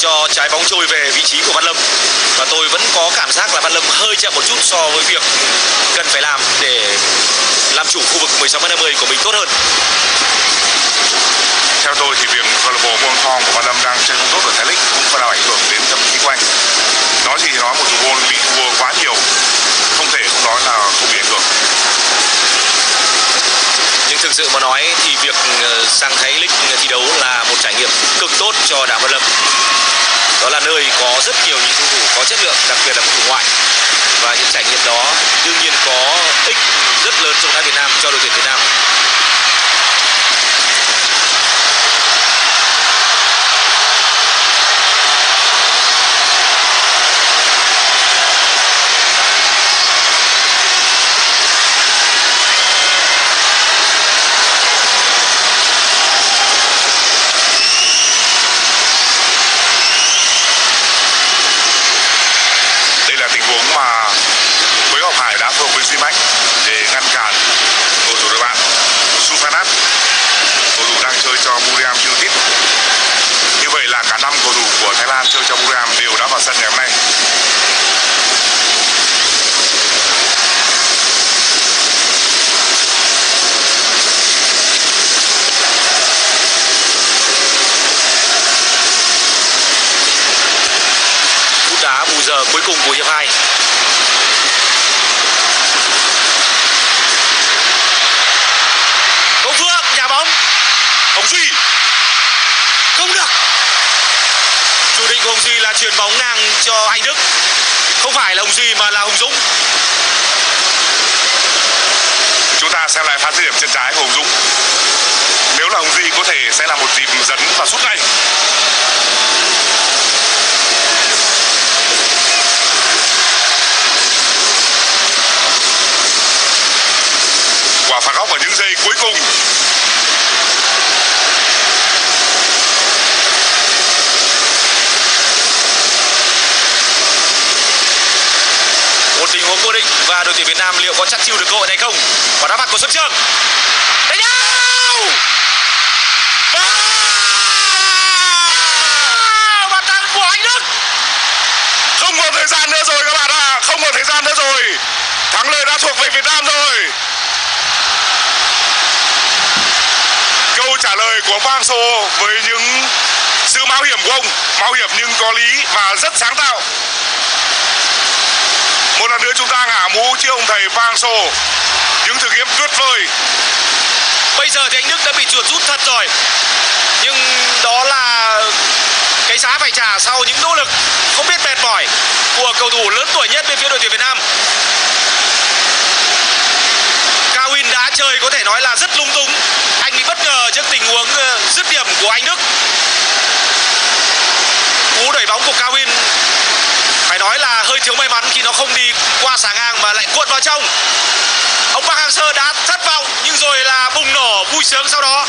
cho trái bóng trôi về vị trí của Văn Lâm. Và tôi vẫn có cảm giác là Văn Lâm hơi chậm một chút so với việc cần phải làm để làm chủ khu vực 16m50 của mình tốt hơn. Theo tôi thì việc câu lạc bộ Muang Thong của Văn Lâm đang chơi không tốt ở Thái League cũng phần nào ảnh hưởng đến tâm lý của anh. Nói gì thì nói, một thủ môn bị thua quá nhiều không thể không nói là không bị ảnh hưởng. Nhưng thực sự mà nói thì việc sang Thái League thi đấu là một trải nghiệm cực tốt cho Đặng Văn Lâm. Đó là nơi có rất nhiều những cầu thủ có chất lượng, đặc biệt là cầu thủ ngoại. Và những trải nghiệm đó đương nhiên có ích rất lớn cho Việt Nam, cho đội tuyển Việt Nam. Mà Quế Ngọc Hải đã phối hợp với Duy Mách để ngăn cản cầu thủ đội bạn Sufanat, cầu thủ đang chơi cho Buriram United. Như vậy là cả 5 cầu thủ của Thái Lan chơi cho Buriram đều đã vào sân ngày hôm nay. Phút đá bù giờ cuối cùng của hiệp 2. Hồng Phượng nhà bóng, Hồng Duy không được. Chủ định của Hồng Duy là chuyền bóng ngang cho Anh Đức, không phải là Hồng Duy mà là Hùng Dũng. Chúng ta xem lại pha dứt điểm chân trái của Hùng Dũng. Nếu là Hồng Duy có thể sẽ là một dịp dẫn và sút ngay. Quả phạt góc ở những giây cuối cùng. Một tình huống vô địch và đội tuyển Việt Nam liệu có chắc chiêu được cơ hội này không? Và đá phạt của Xuân Trường. Đánh nhau! Bàn thắng của Anh Đức. Không còn thời gian nữa rồi các bạn ạ, không còn thời gian nữa rồi. Thắng lợi đã thuộc về Việt Nam rồi. Câu trả lời của Park Seo với những sự mạo hiểm của ông, mạo hiểm nhưng có lý và rất sáng tạo. Một lần nữa chúng ta ngả mũ trước ông thầy Park Seo, những thử nghiệm tuyệt vời. Bây giờ thì Anh Đức đã bị chuột rút thật rồi, nhưng đó là cái giá phải trả sau những nỗ lực không biết mệt mỏi của cầu thủ lớn tuổi nhất bên phía đội tuyển Việt Nam. Cao Win đá chơi có thể nói là rất lung tung. Anh bị bất ngờ trước tình huống dứt điểm của Anh Đức. Cú đẩy bóng của Cao Win phải nói là hơi thiếu may mắn khi nó không đi qua xà ngang mà lại cuộn vào trong. Ông Park Hang-seo đã thất vọng nhưng rồi là bùng nổ vui sướng sau đó.